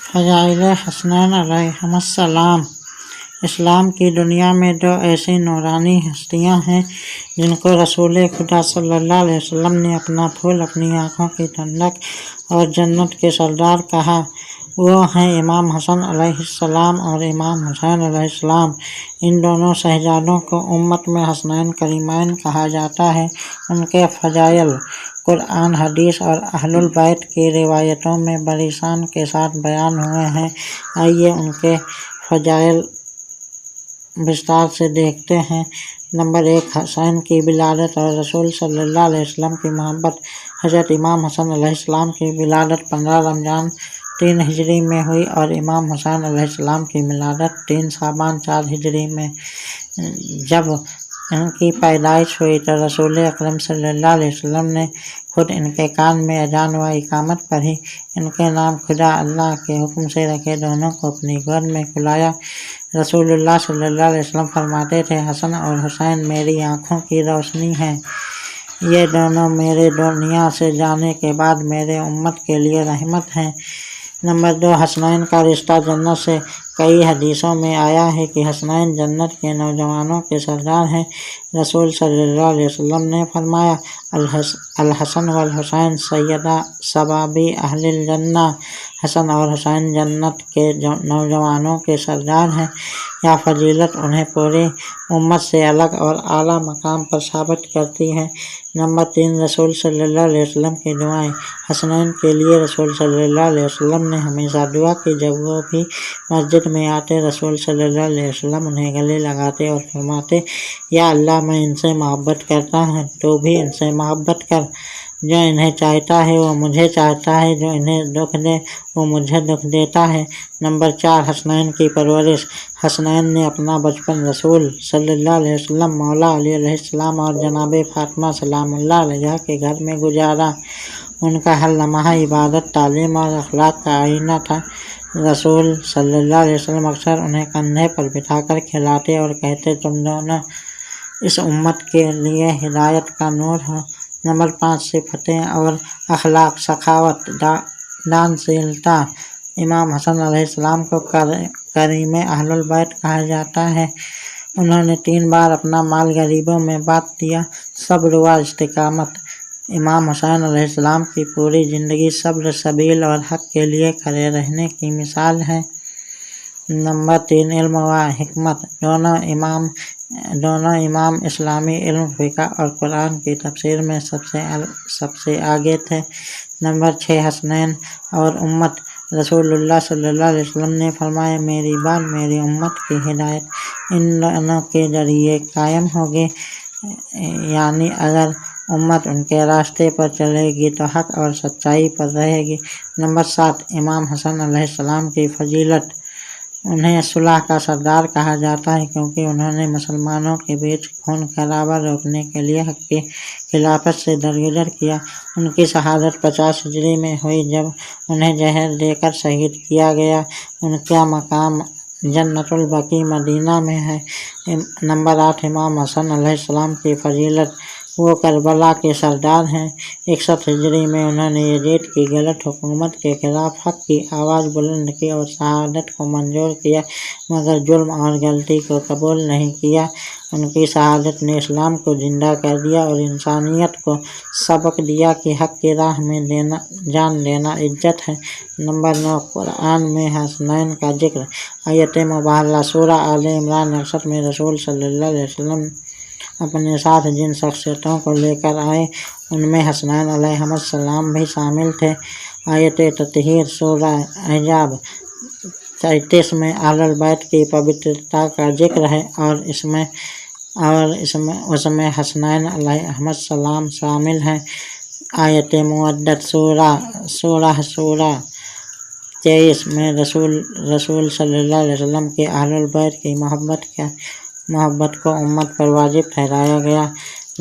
فضائل حسنین علیہم السلام۔ اسلام کی دنیا میں دو ایسی نورانی ہستیاں ہیں جن کو رسول خدا صلی اللہ علیہ وسلم نے اپنا پھول، اپنی آنکھوں کی ٹھنڈک اور جنت کے سردار کہا۔ وہ ہیں امام حسن علیہ السلام اور امام حسین علیہ السلام۔ ان دونوں شہزادوں کو امت میں حسنین کریمین کہا جاتا ہے۔ ان کے فضائل قرآن، حدیث اور اہل البیت کی روایتوں میں بڑی شان کے ساتھ بیان ہوئے ہیں۔ آئیے ان کے فضائل وسطار سے دیکھتے ہیں۔ نمبر 1، حسین کی ولادت اور رسول صلی اللہ علیہ وسلم کی محبت۔ حضرت امام حسن علیہ السلام کی ولادت 15 رمضان 3 ہجری میں ہوئی اور امام حسین علیہ السلام کی ولادت 3 شعبان 4 ہجری میں۔ جب ان کی پیدائش ہوئی تو رسول اکرم صلی اللہ علیہ وسلم نے خود ان کے کان میں اذان و اقامت پڑھی۔ ان کے نام خدا اللہ کے حکم سے رکھے، دونوں کو اپنی گود میں کھلایا۔ رسول اللہ صلی اللہ علیہ وسلم فرماتے تھے، حسن اور حسین میری آنکھوں کی روشنی ہیں، یہ دونوں میرے دنیا سے جانے کے بعد میرے امت کے لیے رحمت ہیں۔ نمبر 2، حسنین کا رشتہ جنت سے۔ کئی حدیثوں میں آیا ہے کہ حسنین جنت کے نوجوانوں کے سردار ہیں۔ رسول صلی اللہ علیہ وسلم نے فرمایا، الحسن والحسین سیدا شبابی اہل الجنہ۔ حسن اور حسین جنت کے نوجوانوں کے سردار ہیں۔ یہ فضیلت انہیں پوری امت سے الگ اور اعلیٰ مقام پر ثابت کرتی ہے۔ نمبر 3، رسول صلی اللہ علیہ وسلم کی دعائیں۔ حسنین کے لیے رسول صلی اللہ علیہ وسلم نے ہمیشہ دعا کی۔ جب وہ بھی مسجد میں آتے، رسول صلی اللہ علیہ وسلم انہیں گلے لگاتے اور فرماتے، یا اللہ، میں ان سے محبت کرتا ہوں، تو بھی ان سے محبت کر۔ جو انہیں چاہتا ہے وہ مجھے چاہتا ہے، جو انہیں دکھ دے وہ مجھے دکھ دیتا ہے۔ نمبر 4، حسنین کی پرورش۔ حسنین نے اپنا بچپن رسول صلی اللہ علیہ وسلم، مولا علی علیہ السلام اور جناب فاطمہ سلام اللہ علیہا کے گھر میں گزارا۔ ان کا ہر لمحہ عبادت، تعلیم اور اخلاق کا آئینہ تھا۔ رسول صلی اللہ علیہ وسلم اکثر انہیں کندھے پر بٹھا کر کھلاتے اور کہتے، تم دونوں اس امت کے لیے ہدایت کا نور ہو۔ نمبر 5، صفتیں اور اخلاق۔ سخاوت، دانشورتا۔ امام حسن علیہ السلام کو کریم اہل البیت کہا جاتا ہے۔ انہوں نے 3 بار اپنا مال غریبوں میں بانٹ دیا۔ صبر و استقامت۔ امام حسین علیہ السلام کی پوری زندگی صبر، سبیل اور حق کے لیے کھڑے رہنے کی مثال ہے۔ نمبر 3، علم و حکمت۔ دونوں امام اسلامی علم، فقہ اور قرآن کی تفسیر میں سب سے آگے تھے۔ نمبر 6، حسنین اور امت۔ رسول اللہ صلی اللہ علیہ وسلم نے فرمایا، میری بات، میری امت کی ہدایت ان دونوں کے ذریعے قائم ہوگی، یعنی اگر امت ان کے راستے پر چلے گی تو حق اور سچائی پر رہے گی۔ نمبر 7، امام حسن علیہ السلام کی فضیلت۔ انہیں صلح کا سردار کہا جاتا ہے کیونکہ انہوں نے مسلمانوں کے بیچ خون خرابہ روکنے کے لیے حق کی خلافت سے درگزر کیا۔ ان کی شہادت 50 ہجری میں ہوئی جب انہیں زہر دے کر شہید کیا گیا۔ ان کا مقام جنت البقیع مدینہ میں ہے۔ نمبر 8، امام حسن علیہ السلام کی فضیلت۔ وہ کربلا کے سردار ہیں۔ 61 ہجری میں انہوں نے یزید کی غلط حکومت کے خلاف حق کی آواز بلند کی اور شہادت کو منظور کیا، مگر ظلم اور غلطی کو قبول نہیں کیا۔ ان کی شہادت نے اسلام کو زندہ کر دیا اور انسانیت کو سبق دیا کہ حق کی راہ میں جان دینا عزت ہے۔ نمبر 9، قرآن میں حسنین کا ذکر۔ آیت مبارکہ سورہ آل عمران 61 میں رسول صلی اللہ علیہ وسلم اپنے ساتھ جن شخصیتوں کو لے کر آئے ان میں حسنین علیہم السلام بھی شامل تھے۔ آیت تطہیر سورہ احزاب 33 میں اہل البیت کی پوترتا کا ذکر ہے اور اس میں حسنین علیہم السلام شامل ہیں۔ آیت مودت سورہ 23 میں رسول صلی اللہ علیہ وسلم کے اہل البیت کی محبت کو امت پر واجب ٹھہرایا گیا۔